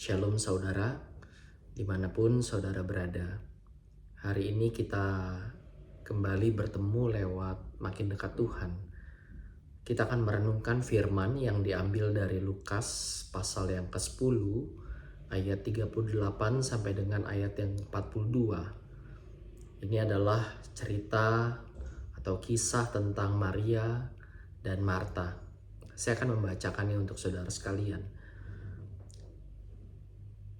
Shalom saudara, dimanapun saudara berada. Hari ini kita kembali bertemu lewat makin dekat Tuhan. Kita akan merenungkan firman yang diambil dari Lukas pasal yang ke-10 ayat 38 sampai dengan ayat yang 42. Ini adalah cerita atau kisah tentang Maria dan Marta. Saya akan membacakannya untuk saudara sekalian.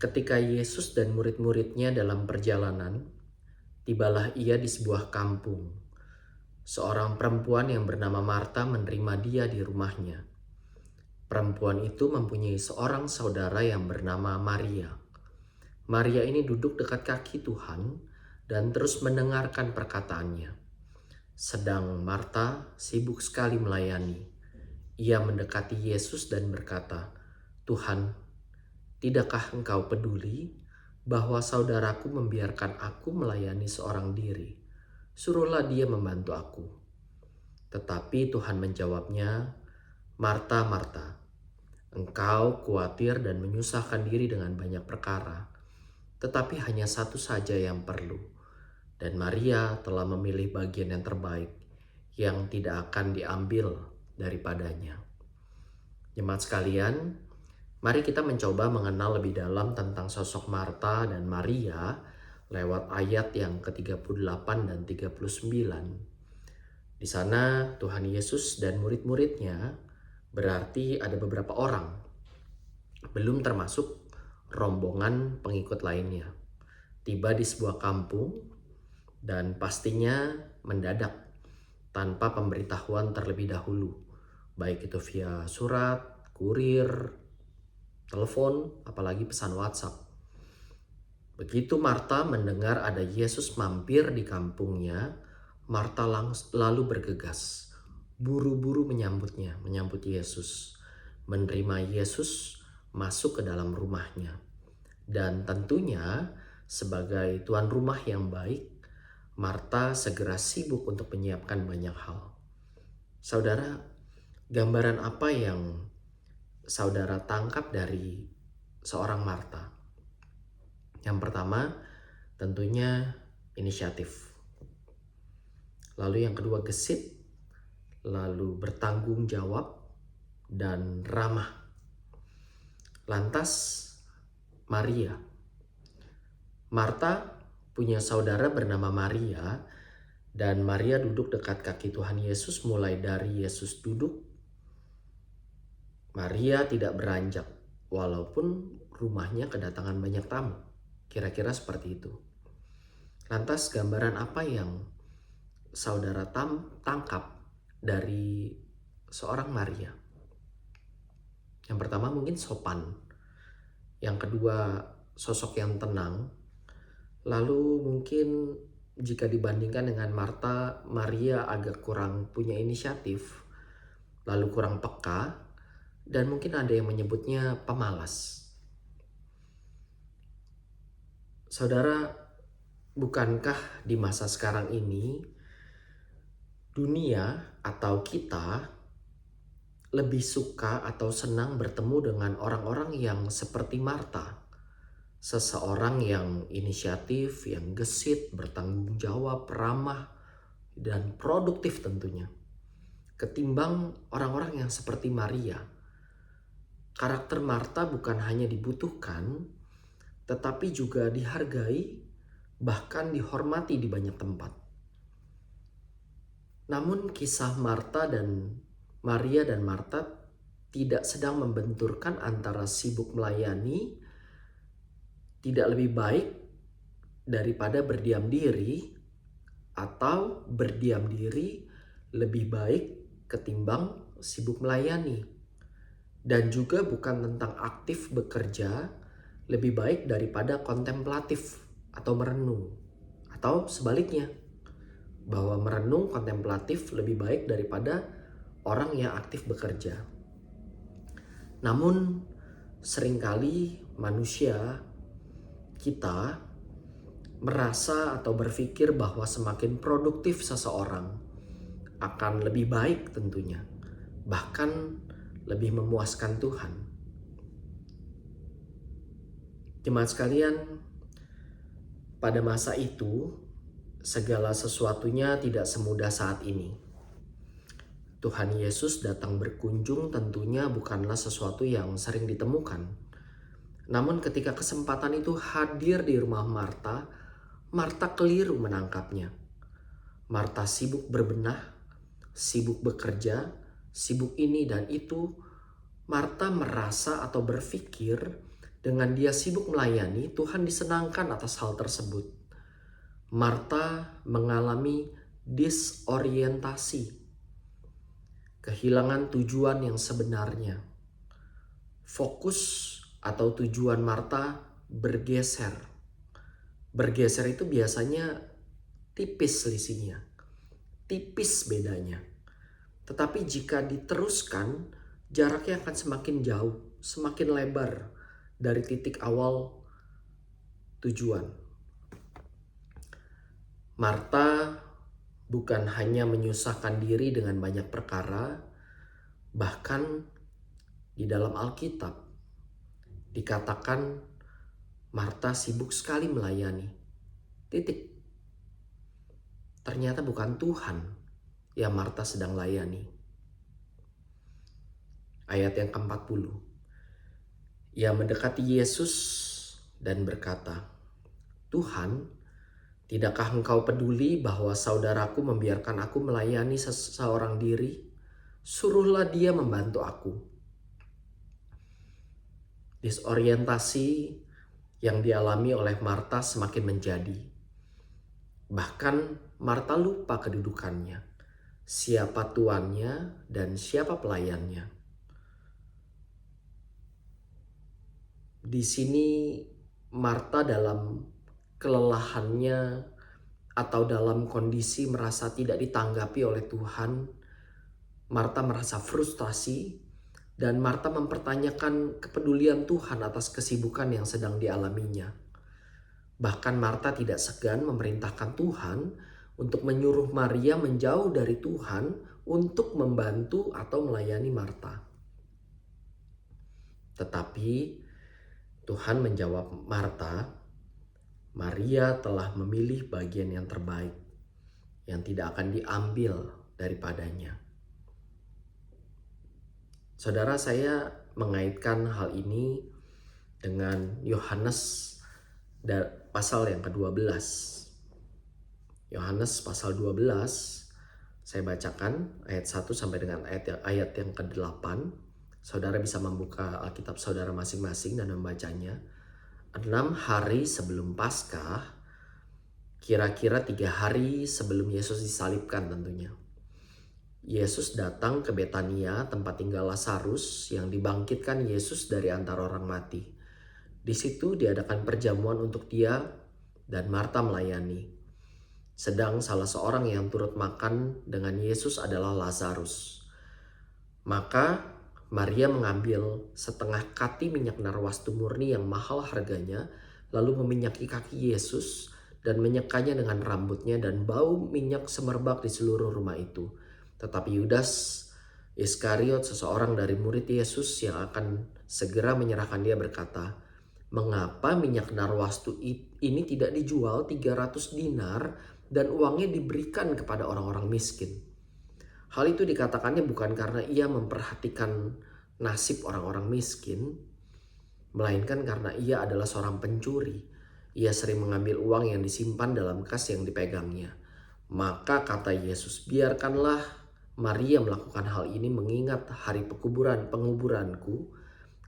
Ketika Yesus dan murid-muridnya dalam perjalanan, tibalah ia di sebuah kampung. Seorang perempuan yang bernama Marta menerima dia di rumahnya. Perempuan itu mempunyai seorang saudara yang bernama Maria. Maria ini duduk dekat kaki Tuhan dan terus mendengarkan perkataannya. Sedang Marta sibuk sekali melayani. Ia mendekati Yesus dan berkata, "Tuhan, tidakkah engkau peduli bahwa saudaraku membiarkan aku melayani seorang diri? Suruhlah dia membantu aku." Tetapi Tuhan menjawabnya, "Marta, Marta, engkau khawatir dan menyusahkan diri dengan banyak perkara, tetapi hanya satu saja yang perlu. Dan Maria telah memilih bagian yang terbaik, yang tidak akan diambil daripadanya." Jemaat sekalian, mari kita mencoba mengenal lebih dalam tentang sosok Marta dan Maria lewat ayat yang ke-38 dan 39. Di sana Tuhan Yesus dan murid-muridnya, berarti ada beberapa orang, belum termasuk rombongan pengikut lainnya, tiba di sebuah kampung dan pastinya mendadak tanpa pemberitahuan terlebih dahulu, baik itu via surat, kurir, telepon, apalagi pesan WhatsApp. Begitu Marta mendengar ada Yesus mampir di kampungnya, Marta lalu bergegas, buru-buru menyambut Yesus, menerima Yesus masuk ke dalam rumahnya. Dan tentunya sebagai tuan rumah yang baik, Marta segera sibuk untuk menyiapkan banyak hal. Saudara, gambaran apa yang saudara tangkap dari seorang Marta? Yang pertama, tentunya inisiatif. Lalu yang kedua, gesit. Lalu bertanggung jawab dan ramah. Lantas Maria. Marta punya saudara bernama Maria, dan Maria duduk dekat kaki Tuhan Yesus mulai dari Yesus duduk. Maria tidak beranjak, walaupun rumahnya kedatangan banyak tamu. Kira-kira seperti itu. Lantas gambaran apa yang saudara tangkap dari seorang Maria? Yang pertama mungkin sopan. Yang kedua sosok yang tenang. Lalu mungkin jika dibandingkan dengan Marta, Maria agak kurang punya inisiatif, lalu kurang peka, dan mungkin ada yang menyebutnya pemalas. Saudara, bukankah di masa sekarang ini dunia atau kita lebih suka atau senang bertemu dengan orang-orang yang seperti Marta? Seseorang yang inisiatif, yang gesit, bertanggung jawab, ramah, dan produktif tentunya. Ketimbang orang-orang yang seperti Maria. Karakter Marta bukan hanya dibutuhkan, tetapi juga dihargai, bahkan dihormati di banyak tempat. Namun kisah Marta dan Maria dan Marta tidak sedang membenturkan antara sibuk melayani tidak lebih baik daripada berdiam diri, atau berdiam diri lebih baik ketimbang sibuk melayani. Dan juga bukan tentang aktif bekerja lebih baik daripada kontemplatif atau merenung, atau sebaliknya, bahwa merenung kontemplatif lebih baik daripada orang yang aktif bekerja. Namun seringkali manusia kita merasa atau berpikir bahwa semakin produktif seseorang akan lebih baik tentunya, bahkan lebih memuaskan Tuhan. Jemaat sekalian, pada masa itu segala sesuatunya tidak semudah saat ini. Tuhan Yesus datang berkunjung tentunya bukanlah sesuatu yang sering ditemukan. Namun ketika kesempatan itu hadir di rumah Marta, Marta keliru menangkapnya. Marta sibuk berbenah, sibuk bekerja, sibuk ini dan itu. Marta merasa atau berpikir dengan dia sibuk melayani, Tuhan disenangkan atas hal tersebut. Marta mengalami disorientasi, kehilangan tujuan yang sebenarnya. Fokus atau tujuan Marta bergeser. Bergeser itu biasanya tipis selisihnya, tipis bedanya. Tetapi jika diteruskan, jaraknya akan semakin jauh, semakin lebar dari titik awal tujuan. Marta bukan hanya menyusahkan diri dengan banyak perkara, bahkan di dalam Alkitab dikatakan Marta sibuk sekali melayani. Titik. Ternyata bukan Tuhan yang Marta sedang layani. Ayat yang ke-40. Ia mendekati Yesus dan berkata, "Tuhan, tidakkah engkau peduli bahwa saudaraku membiarkan aku melayani seorang diri? Suruhlah dia membantu aku." Disorientasi yang dialami oleh Marta semakin menjadi. Bahkan Marta lupa kedudukannya, siapa tuannya dan siapa pelayannya. Di sini Marta dalam kelelahannya atau dalam kondisi merasa tidak ditanggapi oleh Tuhan, Marta merasa frustasi dan Marta mempertanyakan kepedulian Tuhan atas kesibukan yang sedang dialaminya. Bahkan Marta tidak segan memerintahkan Tuhan untuk menyuruh Maria menjauh dari Tuhan untuk membantu atau melayani Marta. Tetapi Tuhan menjawab Marta, "Maria telah memilih bagian yang terbaik, yang tidak akan diambil daripadanya." Saudara, saya mengaitkan hal ini dengan Yohanes pasal yang ke-12. Yohanes pasal 12, saya bacakan ayat 1 sampai dengan ayat yang ke-8. Saudara bisa membuka Alkitab saudara masing-masing dan membacanya. 6 hari sebelum Paskah, kira-kira 3 hari sebelum Yesus disalibkan tentunya, Yesus datang ke Betania, tempat tinggal Lazarus yang dibangkitkan Yesus dari antara orang mati. Di situ diadakan perjamuan untuk dia dan Marta melayani. Sedang salah seorang yang turut makan dengan Yesus adalah Lazarus. Maka Maria mengambil setengah kati minyak narwastu murni yang mahal harganya, lalu meminyaki kaki Yesus dan menyekanya dengan rambutnya, dan bau minyak semerbak di seluruh rumah itu. Tetapi Yudas Iskariot, seseorang dari murid Yesus yang akan segera menyerahkan dia, berkata, "Mengapa minyak narwastu ini tidak dijual 300 dinar dan uangnya diberikan kepada orang-orang miskin?" Hal itu dikatakannya bukan karena ia memperhatikan nasib orang-orang miskin, melainkan karena ia adalah seorang pencuri. Ia sering mengambil uang yang disimpan dalam kas yang dipegangnya. Maka kata Yesus, "Biarkanlah Maria melakukan hal ini mengingat hari penguburanku,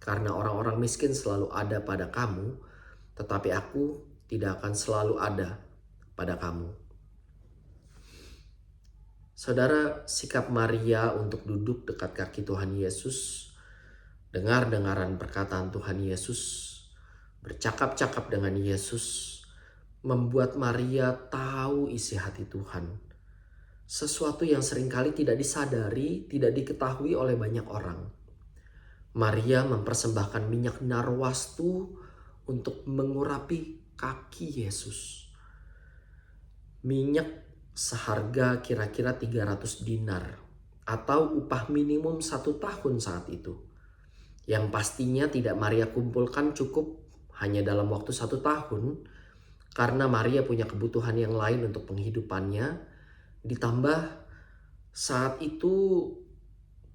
karena orang-orang miskin selalu ada pada kamu, tetapi aku tidak akan selalu ada pada kamu." Saudara, sikap Maria untuk duduk dekat kaki Tuhan Yesus, dengar-dengaran perkataan Tuhan Yesus, bercakap-cakap dengan Yesus, membuat Maria tahu isi hati Tuhan. Sesuatu yang seringkali tidak disadari, tidak diketahui oleh banyak orang. Maria mempersembahkan minyak narwastu untuk mengurapi kaki Yesus. Minyak seharga kira-kira 300 dinar atau upah minimum 1 tahun saat itu. Yang pastinya tidak Maria kumpulkan cukup hanya dalam waktu 1 tahun, karena Maria punya kebutuhan yang lain untuk penghidupannya, ditambah saat itu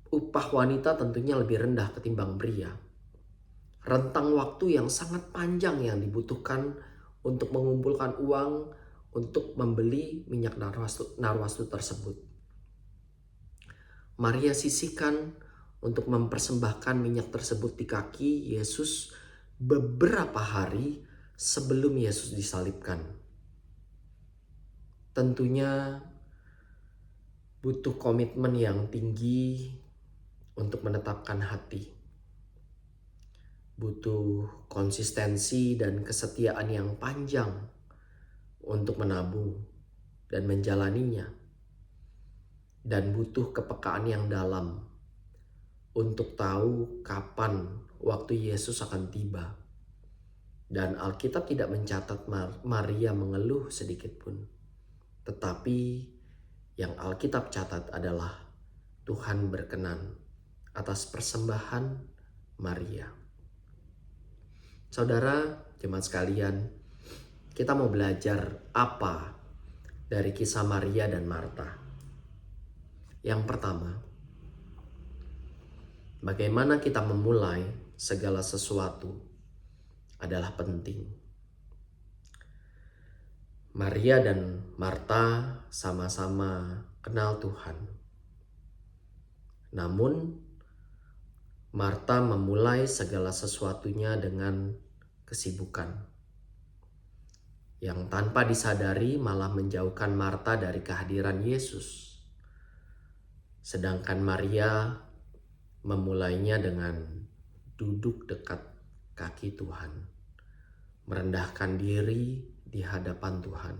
upah wanita tentunya lebih rendah ketimbang pria. Rentang waktu yang sangat panjang yang dibutuhkan untuk mengumpulkan uang untuk membeli minyak narwastu tersebut. Maria sisihkan untuk mempersembahkan minyak tersebut di kaki Yesus beberapa hari sebelum Yesus disalibkan. Tentunya butuh komitmen yang tinggi untuk menetapkan hati. Butuh konsistensi dan kesetiaan yang panjang untuk menabung dan menjalaninya. Dan butuh kepekaan yang dalam untuk tahu kapan waktu Yesus akan tiba. Dan Alkitab tidak mencatat Maria mengeluh sedikit pun. Tetapi yang Alkitab catat adalah Tuhan berkenan atas persembahan Maria. Saudara, jemaat sekalian, kita mau belajar apa dari kisah Maria dan Marta? Yang pertama, bagaimana kita memulai segala sesuatu adalah penting. Maria dan Marta sama-sama kenal Tuhan. Namun, Marta memulai segala sesuatunya dengan kesibukan yang tanpa disadari malah menjauhkan Marta dari kehadiran Yesus. Sedangkan Maria memulainya dengan duduk dekat kaki Tuhan, merendahkan diri di hadapan Tuhan.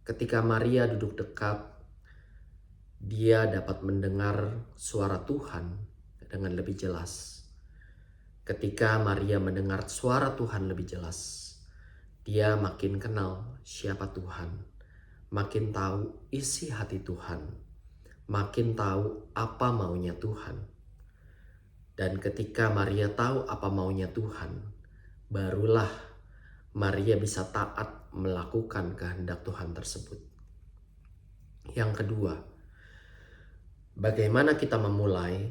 Ketika Maria duduk dekat, dia dapat mendengar suara Tuhan dengan lebih jelas. Ketika Maria mendengar suara Tuhan lebih jelas, dia makin kenal siapa Tuhan, makin tahu isi hati Tuhan, makin tahu apa maunya Tuhan. Dan ketika Maria tahu apa maunya Tuhan, barulah Maria bisa taat melakukan kehendak Tuhan tersebut. Yang kedua, bagaimana kita memulai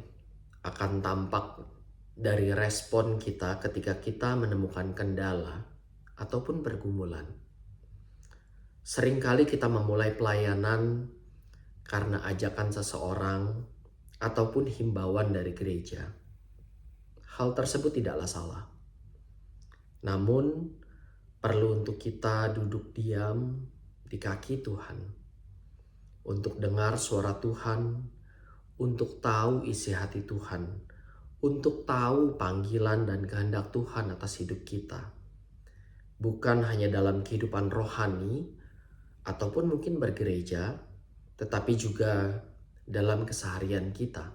akan tampak dari respon kita ketika kita menemukan kendala ataupun pergumulan. Seringkali kita memulai pelayanan karena ajakan seseorang ataupun himbauan dari gereja. Hal tersebut tidaklah salah. Namun, perlu untuk kita duduk diam di kaki Tuhan, untuk dengar suara Tuhan, untuk tahu isi hati Tuhan, untuk tahu panggilan dan kehendak Tuhan atas hidup kita. Bukan hanya dalam kehidupan rohani ataupun mungkin bergereja, tetapi juga dalam keseharian kita.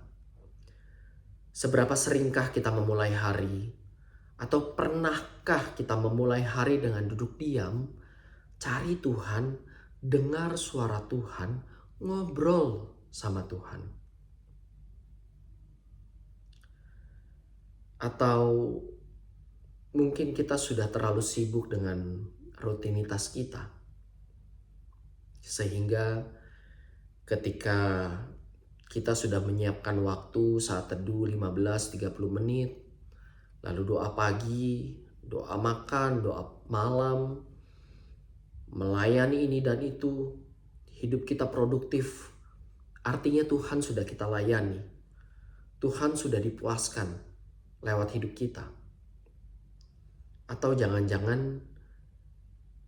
Seberapa seringkah kita memulai hari, atau pernahkah kita memulai hari dengan duduk diam, cari Tuhan, dengar suara Tuhan, ngobrol sama Tuhan? Atau mungkin kita sudah terlalu sibuk dengan rutinitas kita, sehingga ketika kita sudah menyiapkan waktu saat teduh 15-30 menit, lalu doa pagi, doa makan, doa malam, melayani ini dan itu, hidup kita produktif. Artinya Tuhan sudah kita layani, Tuhan sudah dipuaskan lewat hidup kita. Atau jangan-jangan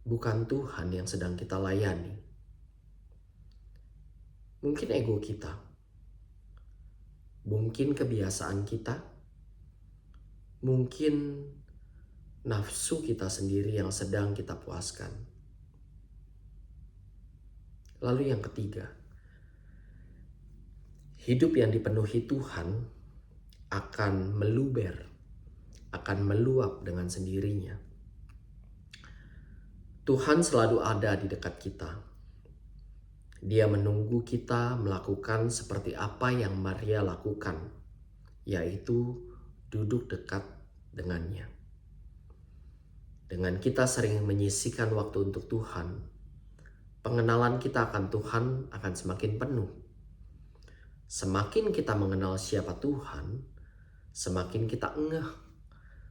bukan Tuhan yang sedang kita layani. Mungkin ego kita, mungkin kebiasaan kita, mungkin nafsu kita sendiri yang sedang kita puaskan. Lalu yang ketiga, hidup yang dipenuhi Tuhan akan meluber, akan meluap dengan sendirinya. Tuhan selalu ada di dekat kita. Dia menunggu kita melakukan seperti apa yang Maria lakukan, yaitu duduk dekat dengannya. Dengan kita sering menyisihkan waktu untuk Tuhan, pengenalan kita akan Tuhan akan semakin penuh. Semakin kita mengenal siapa Tuhan, semakin kita ngeh,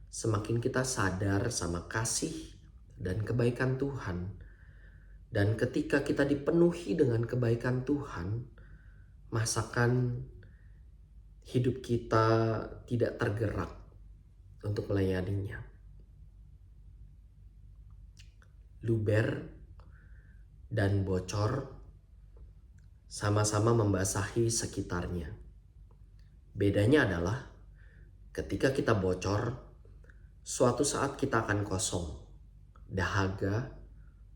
semakin kita sadar sama kasih dan kebaikan Tuhan. Dan ketika kita dipenuhi dengan kebaikan Tuhan, masakan hidup kita tidak tergerak untuk melayaninya. Luber dan bocor sama-sama membasahi sekitarnya. Bedanya adalah ketika kita bocor, suatu saat kita akan kosong, dahaga,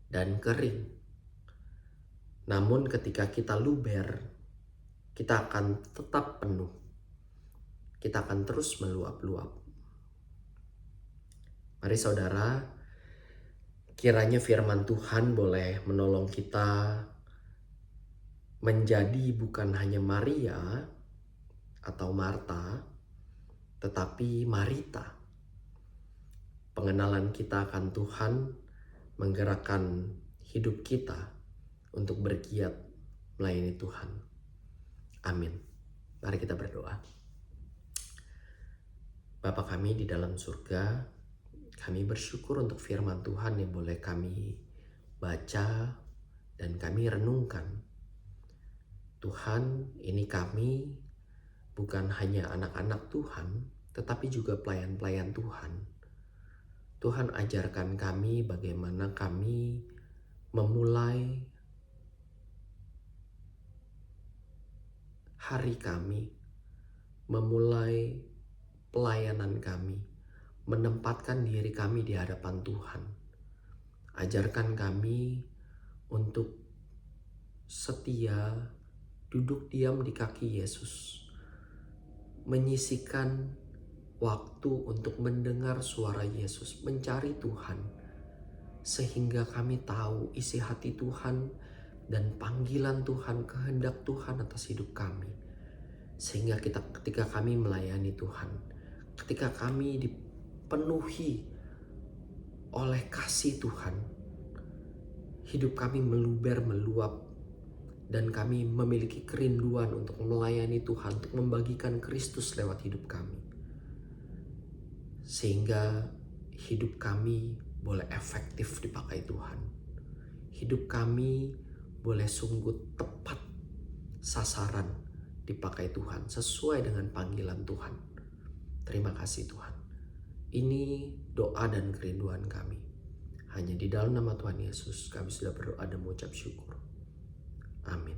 dan kering. Namun ketika kita luber, kita akan tetap penuh. Kita akan terus meluap-luap. Mari saudara, kiranya firman Tuhan boleh menolong kita menjadi bukan hanya Maria atau Marta, tetapi Marita. Pengenalan kita akan Tuhan menggerakkan hidup kita untuk bergiat melayani Tuhan. Amin. Mari kita berdoa. Bapa kami di dalam surga, kami bersyukur untuk firman Tuhan yang boleh kami baca dan kami renungkan. Tuhan, ini kami bukan hanya anak-anak Tuhan, tetapi juga pelayan-pelayan Tuhan. Tuhan ajarkan kami bagaimana kami memulai hari kami, memulai pelayanan kami, menempatkan diri kami di hadapan Tuhan. Ajarkan kami untuk setia duduk diam di kaki Yesus, menyisihkan waktu untuk mendengar suara Yesus, mencari Tuhan, sehingga kami tahu isi hati Tuhan dan panggilan Tuhan, kehendak Tuhan atas hidup kami. Sehingga ketika kami melayani Tuhan, ketika kami dipenuhi oleh kasih Tuhan, hidup kami meluber, meluap, dan kami memiliki kerinduan untuk melayani Tuhan, untuk membagikan Kristus lewat hidup kami. Sehingga hidup kami boleh efektif dipakai Tuhan. Hidup kami boleh sungguh tepat sasaran dipakai Tuhan, sesuai dengan panggilan Tuhan. Terima kasih Tuhan. Ini doa dan kerinduan kami. Hanya di dalam nama Tuhan Yesus kami sudah berdoa dan mengucap syukur. Amin.